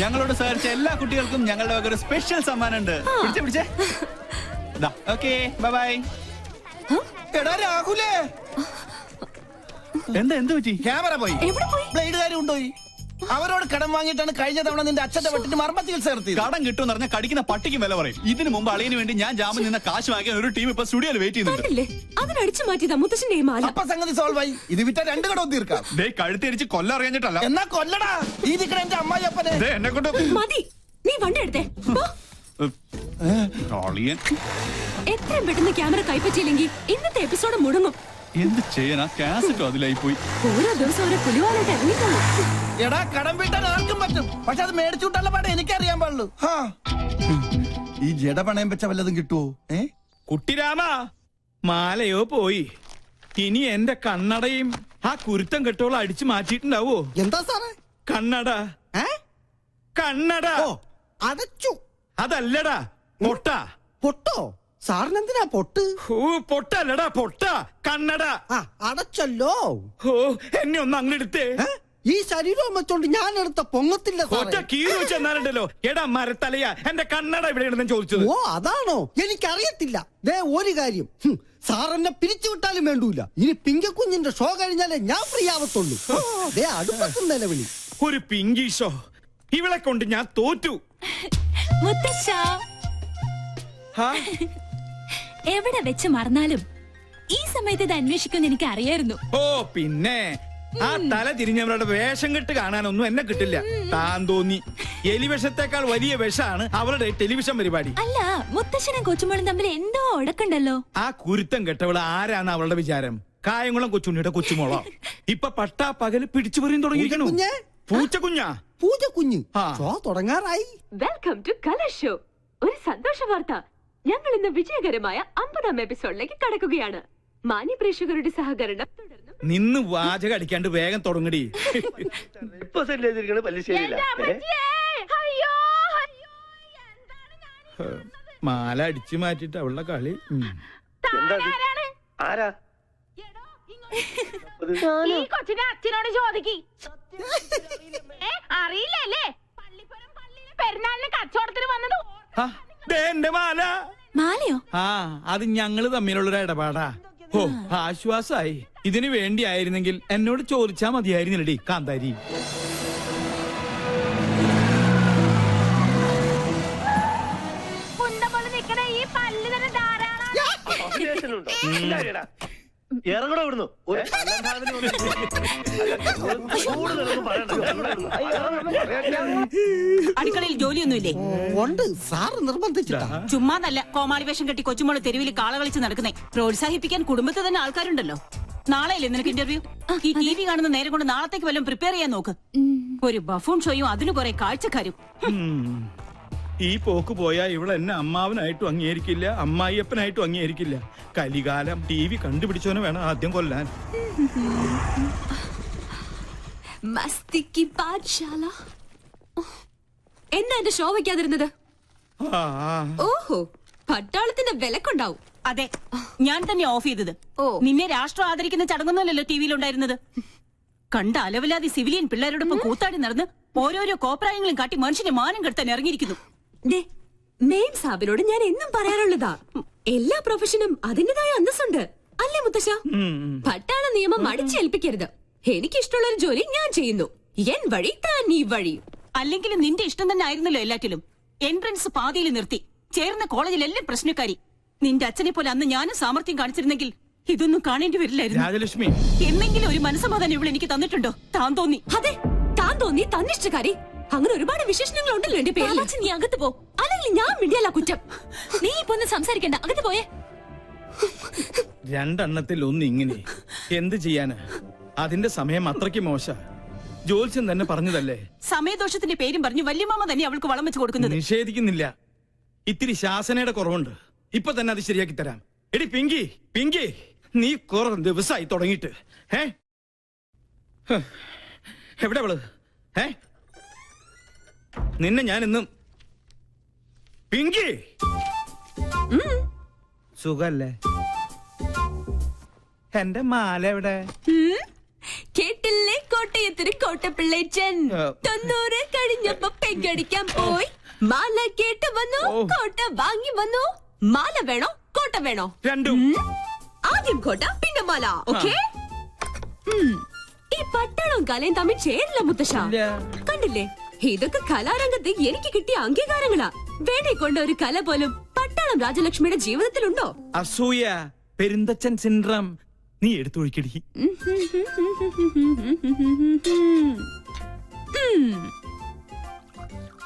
ഞങ്ങളോട് സഹകരിച്ച എല്ലാ കുട്ടികൾക്കും ഞങ്ങളുടെ വക ഒരു സ്പെഷ്യൽ സമ്മാനം ഉണ്ട്. പിടിച്ചേ ഓക്കേ ബൈ. എടാ രാഹുലേ, എന്ത് പറ്റി? ക്യാമറ പോയി, ബ്ലേഡുകാരും കൊണ്ടുപോയി. അവരോട് കടം വാങ്ങിയിട്ടാണ് കഴിഞ്ഞ തവണ നിന്റെ അച്ഛന്റെ വെട്ടിന് മർമ്മ ചികിത്സ നടത്തിയത്. കടം കിട്ടുമെന്ന് പറഞ്ഞാൽ കടിക്കുന്ന പട്ടിക്കും വില പറയും. ഇതിനു മുമ്പ് അളിയന് വേണ്ടി ഞാൻ ജാമ്യം നിന്ന കാശ് വാങ്ങിക്കാൻ ഒരു ടീം ഇപ്പൊ സ്റ്റുഡിയോയിൽ വെയിറ്റ് ചെയ്യുന്നുണ്ട്. അതിനടിച്ചു മാറ്റിയതാ മുത്തശ്ശന്റെ മാല. അപ്പൊ സംഗതി സോൾവ് ആയി. ഇത് വിറ്റ 2 കടവും തീർക്കാം. കഴുത്തിരിച്ച് കൊല്ലം അറിയാഞ്ഞിട്ടല്ല. എന്നാ കൊല്ലടാ. ഈ നിക്കണ എന്റെ അമ്മായിയപ്പനെ എന്നെ കൊണ്ട് മതി. നീ വണ്ടി എടുത്തേ. എത്രയും പെട്ടെന്ന് ക്യാമറ കൈപ്പറ്റിയില്ലെങ്കിൽ ഇന്നത്തെ എപ്പിസോഡ് മുടങ്ങും. എന്ത് ചെയ്യാനാ? കാസറ്റും അതിലായി പോയി. ഓരോ ദിവസം ഓരോ പുലിവാലായിട്ട് ഇറങ്ങിക്കോളൂ. എടാ കടം വീട്ടാൻ ആർക്കും പറ്റും, പക്ഷെ അത് മേടിച്ചുവിട്ടുള്ള പാടെ എനിക്കറിയാൻ പാടുള്ളൂ. ഈ ജഡ പണയം വെച്ച വല്ലതും കിട്ടുവോ? കുട്ടിരാമ, മാലയോ പോയി. ഇനി എന്റെ കണ്ണടയും ആ കുരുത്തം കെട്ടോളം അടിച്ചു മാറ്റിയിട്ടുണ്ടാവോ? എന്താ സാറേ? കണ്ണട കണ്ണട അടച്ചു. അതല്ലടാ പൊട്ട. പൊട്ടോ? സാറിനെന്തിനാ പൊട്ട്? പൊട്ടല്ലടാ പൊട്ട. കണ്ണട അടച്ചല്ലോ. എന്നെ ഒന്ന് അങ്ങെടുത്തേ. ഈ ശരീരം വെച്ചോണ്ട് ഞാൻ എടുത്ത പൊങ്ങത്തില്ല. ഒറ്റ കീറി വെച്ചെന്നാലുണ്ടല്ലോ. എടാ മരത്തലയാ, എന്റെ കണ്ണട ഇവിടെ ചോദിച്ചത്. ഓ അതാണോ? എനിക്കറിയത്തില്ല. ദേ ഒരു കാര്യം, സാർ എന്നെ പിരിച്ചുവിട്ടാലും വേണ്ടൂല. ഇനി പിങ്കക്കുഞ്ഞിന്റെ ഷോ കഴിഞ്ഞാലേ ഞാൻ ഫ്രീ ആവത്തുള്ളൂ. ദേ അടുപ്പത്തും നിലവിളി. ഒരു പിങ്കി ഷോ? ഇവളെ കൊണ്ട് ഞാൻ തോറ്റു. എവിടെ വെച്ച് മറന്നാലും ഈ സമയത്ത് ഇത് അന്വേഷിക്കുമെന്ന് എനിക്ക് അറിയായിരുന്നു. ഓ പിന്നെ ആ തല തിരിഞ്ഞവരുടെ വേഷം കെട്ട് കാണാനൊന്നും എന്നെ കിട്ടില്ല. താൻ തോന്നി. എലിവിഷത്തെക്കാൾ വലിയ വിഷമാണ് അവരുടെ ടെലിവിഷൻ പരിപാടി. അല്ല, മുത്തശ്ശനും കൊച്ചുമോളും തമ്മിൽ എന്തോ ഉടക്കുണ്ടല്ലോ. ആ കുരുത്തം കെട്ടവള് ആരാണ് അവളുടെ വിചാരം? കായംകുളം കൊച്ചുണ്ണിയുടെ കൊച്ചുമോളോ? ഇപ്പൊ പട്ടാ പകല് പിടിച്ചു പറയും തുടങ്ങിയിരിക്കണു. പൂച്ചക്കുഞ്ഞാ? പൂജക്കുഞ്ഞ് ഷോ തുടങ്ങാറായി. Welcome to colour show. ഒരു സന്തോഷ വാർത്ത. ഞങ്ങൾ ഇന്ന് വിജയകരമായ 50ാം എപ്പിസോഡിലേക്ക് കടക്കുകയാണ്. മാന്യ പ്രേക്ഷകരുടെ സഹകരണം തുടർന്നും. നിന്ന് വാചകം അടിക്കാണ്ട് വേഗം തുടങ്ങടി. മാല അടിച്ചു മാറ്റിട്ട് അവളുടെ കളി. കൊച്ചിന്റെ അച്ഛനോട് ചോദിക്കി. അറിയില്ലല്ലേ? പെരുന്നാളിന് കച്ചവടത്തിന് വന്നത് എന്റെ മാല. മാലയോ? അത് ഞങ്ങള് തമ്മിലുള്ളൊരു ഇടപാടാ. ഓ ആശ്വാസായി. ഇതിനു വേണ്ടിയായിരുന്നെങ്കിൽ എന്നോട് ചോദിച്ചാ മതിയായിരുന്നില്ലടി കാന്താരി. ഇറങ്ങണോ ഇവിടുന്നു? അടുക്കളയിൽ ജോലിയൊന്നുമില്ലേ? ഉണ്ട്, സാറ് നിർബന്ധിച്ചിട്ടാ. ചുമ്മാതല്ല കോമാളി വേഷം കെട്ടി കൊച്ചുമോള് തെരുവിൽ കാള കളിച്ച് നടക്കുന്നേ. പ്രോത്സാഹിപ്പിക്കാൻ കുടുംബത്തിൽ തന്നെ ആൾക്കാരുണ്ടല്ലോ. നാളെയല്ലേ നിനക്ക് ഇന്റർവ്യൂ? ഈ TV കാണുന്ന നേരം കൊണ്ട് നാളത്തേക്ക് വല്ലതും പ്രിപ്പയർ ചെയ്യാൻ നോക്ക്. ഒരു ബഫൂൺ ഷോയും അതിന് കുറെ കാഴ്ചക്കാരും. ഈ പോക്ക് പോയാ ഇവിടെ എന്നെ അമ്മാവനായിട്ടും അംഗീകരിക്കില്ല, അമ്മായിയപ്പനായിട്ടും അംഗീകരിക്കില്ല. കലികാലം. TV കണ്ടുപിടിച്ചവനെ വേണം ആദ്യം കൊല്ലാൻ. എന്താ എന്റെ ഷോ വെക്കാതിരുന്നത്? ഓഹോ, പട്ടാളത്തിന്റെ വിലക്കുണ്ടാവും. അതെ, ഞാൻ തന്നെ ഓഫ് ചെയ്തത്. നിന്നെ രാഷ്ട്രം ആദരിക്കുന്ന ചടങ്ങൊന്നുമല്ലല്ലോ TVയിലുണ്ടായിരുന്നത്. കണ്ട അലവിലാതി സിവിലിയൻ പിള്ളേരോടൊപ്പം കൂത്താടി നടന്ന് ഓരോരോ കോപ്രായങ്ങളും കാട്ടി മനുഷ്യന്റെ മാനം കെടുത്താൻ ഇറങ്ങിയിരിക്കുന്നു. മെയിൻ സാബിനോട് ഞാൻ എന്നും പറയാറുള്ളതാ, എല്ലാ പ്രൊഫഷനും അതിന്റേതായ അന്തസ്സുണ്ട് അല്ലേ മുത്തശ്ശ? പട്ടാള നിയമം അടിച്ചേൽപ്പിക്കരുത്. എനിക്കിഷ്ടമുള്ള ഒരു ജോലി ഞാൻ ചെയ്യുന്നു. എൻ വഴി താൻ ഈ വഴി. അല്ലെങ്കിലും നിന്റെ ഇഷ്ടം തന്നെ ആയിരുന്നല്ലോ എല്ലാറ്റിലും. എൻട്രൻസ് പാതിയിൽ നിർത്തി. ചേർന്ന കോളേജിലെല്ലാം പ്രശ്നക്കാരി. നിന്റെ അച്ഛനെ പോലെ അന്ന് ഞാനും സാമർത്ഥ്യം കാണിച്ചിരുന്നെങ്കിൽ ഇതൊന്നും കാണേണ്ടി വരില്ലായിരുന്നു. രാജലക്ഷ്മി, എന്നെങ്കിലും ഒരു മനസ്സമാധാനം ഇവിടെ എനിക്ക് തന്നിട്ടുണ്ടോ? താൻ തോന്നി. അതെ, താൻ തോന്നി, തന്നിഷ്ടക്കാരി. അങ്ങനെ ഒരുപാട് വിശേഷണങ്ങൾ ഉണ്ടല്ലോ എന്റെ പേരിൽ. നീ അകത്ത് പോ, അല്ലെങ്കിൽ ഞാൻ മിണ്ടിയല്ല കുറ്റം. നീ ഇപ്പൊ ഒന്ന് സംസാരിക്കണ്ട, അകത്ത് പോയേ. രണ്ടെണ്ണത്തിൽ ഒന്ന് ഇങ്ങനെ എന്ത് ചെയ്യാന്? അതിന്റെ സമയം അത്രയ്ക്ക് മോശ. ജോത്സ്യം തന്നെ പറഞ്ഞതല്ലേ. സമയദോഷത്തിന്റെ പേരും പറഞ്ഞു വല്യമാമ തന്നെ അവൾക്ക് വളം വെച്ച് കൊടുക്കുന്നത്. നിഷേധിക്കുന്നില്ല. ഇത്തിരി ശാസനയുടെ കുറവുണ്ട്. ഇപ്പൊ തന്നെ അത് ശരിയാക്കി തരാം. എടി പിങ്കി, പിങ്കി, നീ കുറെ ദിവസമായി തുടങ്ങിയിട്ട്. എവിടെ അവള്? നിന്നെ ഞാൻ ഇന്നും. പിങ്കി, സുഖല്ലേ? എന്റെ മാല എവിടെ? കേട്ടില്ലേ കോട്ടയത്തിന് കോട്ടപ്പിള്ളേച്ചൻ 90 കഴിഞ്ഞപ്പോ പെങ്കടിക്കാൻ പോയി മാല കേട്ട് വന്നു കോട്ട വാങ്ങി വന്നു. മാല വേണോ കോട്ട വേണോ? രണ്ടും. ആദ്യം കോട്ട പിന്നെ മാല. ഓക്കേ. ഈ പട്ടാളവും കലയും തമ്മിൽ ചേരില്ല മുത്തശ്ശ. കണ്ടില്ലേ, ഇതൊക്കെ കലാരംഗത്ത് എനിക്ക് കിട്ടിയ അംഗീകാരങ്ങളാ. വേണേ കൊണ്ട് ഒരു കല പോലും പട്ടാളം രാജലക്ഷ്മിയുടെ ജീവിതത്തിലുണ്ടോ? അസൂയ, പെരുന്തച്ചൻ സിൻഡ്രം. നീ എടുത്തൊഴിക്കടി.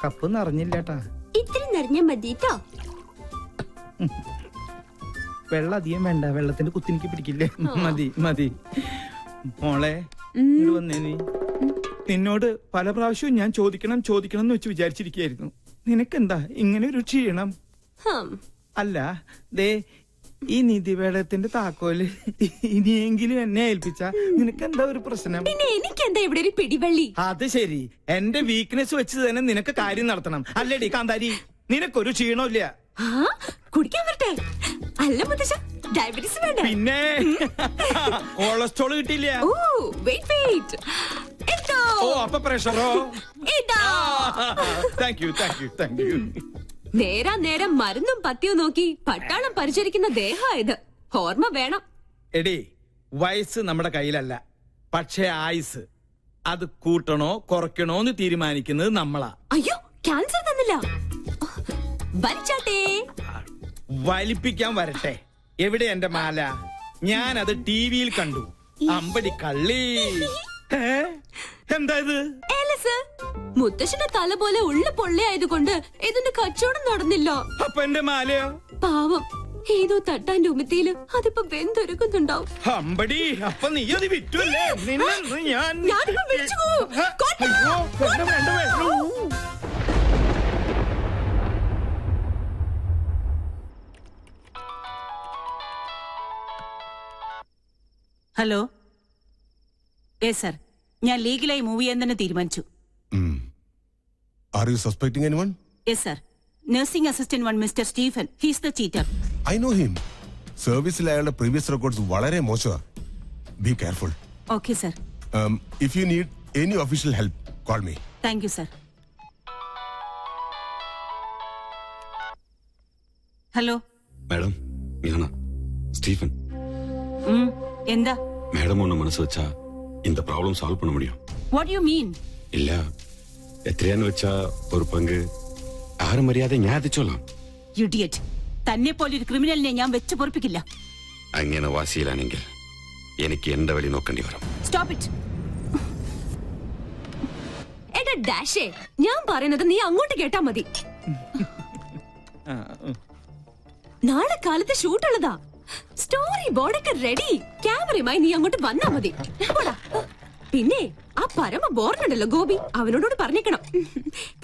കപ്പ് നിറഞ്ഞില്ലേട്ടാ. ഇത്തിരി നിറഞ്ഞ മതിട്ടോ. വെള്ളം അധികം വേണ്ട, വെള്ളത്തിന്റെ കുത്തിനിക്ക് പിടിക്കില്ലേ. മതി മതി. മോളെ ഇങ്ങട് വന്നേ. നീ നിന്നോട് പല പ്രാവശ്യവും ഞാൻ ചോദിക്കണം ചോദിക്കണം എന്ന് വെച്ച് വിചാരിച്ചിരിക്കുകയായിരുന്നു. നിനക്കെന്താ ഇങ്ങനെ ഒരു ക്ഷീണം? അല്ല, ദേ ഈ നിധിവേടത്തിന്റെ താക്കോല് ഇനിയെങ്കിലും എന്നെ ഏൽപ്പിച്ച നിനക്കെന്താ ഒരു പ്രശ്നം? പിന്നെ എനിക്കെന്താ ഇവിടെ ഒരു പിടിവള്ളി? അത് ശരി, എന്റെ വീക്ക്നെസ് വെച്ച് തന്നെ നിനക്ക് കാര്യം നടത്തണം അല്ലേടി കാന്താരി? നിനക്കൊരു ക്ഷീണമില്ല. കുടിക്കാൻ വരട്ടെ? അല്ല മുത്തശ്ശ, ഡയബറ്റീസ് വേണ്ട. പിന്നെ കൊളസ്ട്രോൾ കിട്ടിയില്ല. ഓ വെയിറ്റ് വെയിറ്റ്. ഓ അപ്പൊ പ്രഷറോ? ഇതാ. Thank you thank you thank you. നേരാ നേരം മരുന്നും പത്തിയും നോക്കി പട്ടാളം പരിചരിക്കുന്ന ദേഹായത്. ഓർമ്മ വേണം. എടി, വയസ്സ് നമ്മുടെ കയ്യിലല്ല, പക്ഷേ ആയുസ് അത് കൂട്ടണോ കുറയ്ക്കണോ എന്ന് തീരുമാനിക്കുന്നത് നമ്മളാ. അയ്യോ, ക്യാൻസർ തന്നില്ല. വലിച്ചാട്ടേ. വലിപ്പിക്കാൻ വരട്ടെ. എവിടെ എന്റെ മാല? ഞാൻ അത് ടിവിയിൽ കണ്ടു. അമ്പടി കള്ളി. എന്താ ഇത്? മുത്തശ്ശന്റെ തല പോലെ ഉള്ള പൊള്ളയായതുകൊണ്ട് ഇതിന്റെ കച്ചവടം നടന്നില്ല. അപ്പൊ എന്റെ മാലയോ? പാവം, ഏതോ തട്ടാന്റെ ഉമിത്തിയില് അതിപ്പോ വെന്തൊരുക്കുന്നുണ്ടാവും. അമ്പടി, അപ്പൊ നീ അത് വിറ്റുവല്ലേ? നിന്നെ ഞാനിപ്പോ വിളിച്ചു പോവും. കോട്ട! ഹലോ. യെസ് സർ, ഞാൻ ലീഗലായി മൂവ് ചെയ്യാൻ തന്നെ തീരുമാനിച്ചു. Are you suspecting anyone? Yes sir, nursing assistant one mister Stephen. He's the cheater. I know him. സർവീസിൽ അയാളുടെ പ്രീവിയസ് റെക്കോർഡ്സ് വളരെ മോശമാണ്. Be careful. Okay sir. If you need any official help, call me. Thank you sir. Hello madam ഞാനാ Stephen. എന്താ? Madam ஒன்று மனசு வச்சா இந்த ப்ராப்ளம் சால்வ் பண்ண முடியும். What you mean? இல்ல എത്രയാന്ന് വെച്ചാ ഒരു പങ്ക് ആരും മര്യാദ ഞാൻ എത്തിച്ചോളാം. ഇഡിയറ്റ്. തന്നെ പോലെ ഒരു ക്രിമിനലിനെ ഞാൻ വെച്ച് പൊറപ്പിക്കില്ല. അങ്ങനെ വാശിയിലാണെങ്കിൽ എനിക്ക് എന്റെ വഴി നോക്കേണ്ടി വരും. Stop it. എടാ ഡാഷേ, ഞാൻ പറയുന്നത് നീ അങ്ങോട്ട് കേട്ടാ മതി. നാളെ കാലത്ത് ഷൂട്ടുള്ളതാ. സ്റ്റോറി ബോർഡൊക്കെ റെഡി. ക്യാമറയുമായി നീ അങ്ങോട്ട് വന്നാ മതി. പോടാ. പിന്നെ ആ പരമ ബോർഡുണ്ടല്ലോ ഗോപി, അവനോട് പറഞ്ഞേക്കണം.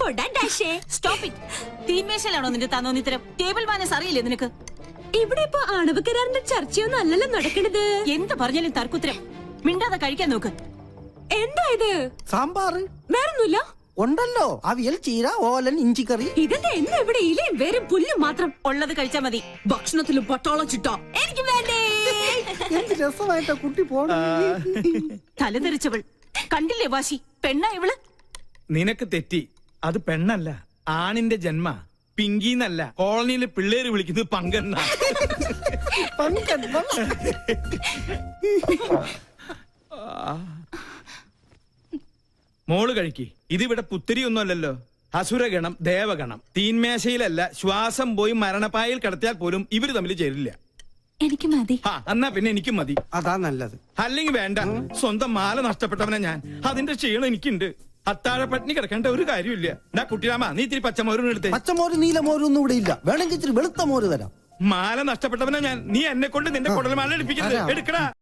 പോടാ ഡാഷേ. Stop it. തീന്മേശയിലാണോ നിന്റെ താന്നോന്നിത്തരം? ടേബിൾ മാനേഴ്സ് അറിയില്ലേ നിനക്ക്? ഇവിടെ ഇപ്പൊ ആണവ കരാറിന്റെ ചർച്ചയൊന്നും അല്ലല്ലോ നടക്കണത്. എന്ത് പറഞ്ഞാലും തർക്കുത്തരം. മിണ്ടാതെ കഴിക്കാൻ നോക്ക്. എന്താ ഇത്? സാമ്പാറ് വേറൊന്നുമില്ല. ഉണ്ടല്ലോ, അവിയൽ, ചീര, ഓലൻ, ഇഞ്ചിക്കറി. ഇതെന്താ എന്നും ഇവിടെ ഇലയും വേരും പുല്ലും മാത്രം? ഉള്ളത് കഴിച്ചാ മതി. ഭക്ഷണത്തിലും പട്ടാളം ചിട്ട എനിക്ക് വേണ്ടേ. എന്ത് രസമായിട്ടാ കുട്ടി പോണ. തലതെറിച്ചവൾ. കണ്ടില്ലേ വാശി? പെണ്ണാ ഇവള്. നിനക്ക് തെറ്റി. അത് പെണ്ണല്ല, ആണിന്റെ ജന്മ. പിങ്കിന്നല്ല, കോളനിയിലെ പിള്ളേര് വിളിക്കുന്നത് പങ്കെണ്ണ. മോള് കഴിക്ക്. ഇതിവിടെ പുത്തിരിയൊന്നും അല്ലല്ലോ. അസുരഗണം, ദേവഗണം. തീന്മേശയിലല്ല, ശ്വാസം പോയി മരണപ്പായിൽ കിടത്തിയാൽ പോലും ഇവര് തമ്മിൽ ചേരില്ല. എനിക്ക് മതി. എന്നാ പിന്നെ എനിക്കും മതി. അതാ നല്ലത്. അല്ലെങ്കിൽ വേണ്ട. സ്വന്തം മാല നഷ്ടപ്പെട്ടവനാ ഞാൻ. അതിന്റെ ക്ഷീണം എനിക്കുണ്ട്. അത്താഴപ്പട്ടിണി കിടക്കേണ്ട ഒരു കാര്യമില്ല. കുട്ടിരാമ, നീ ഇത്തിരി പച്ചമോരും എടുത്തേ. പച്ചമോര് നീലമോരും ഒന്നും ഇവിടെ ഇല്ല. വേണമെങ്കിൽ ഇച്ചിരി വെളുത്ത മോര് തരാം. മാല നഷ്ടപ്പെട്ടവനാ ഞാൻ. നീ എന്നെ കൊണ്ട് നിന്റെ കുടൽമാല എടുപ്പിക്കരുത്. എടുക്കടാ.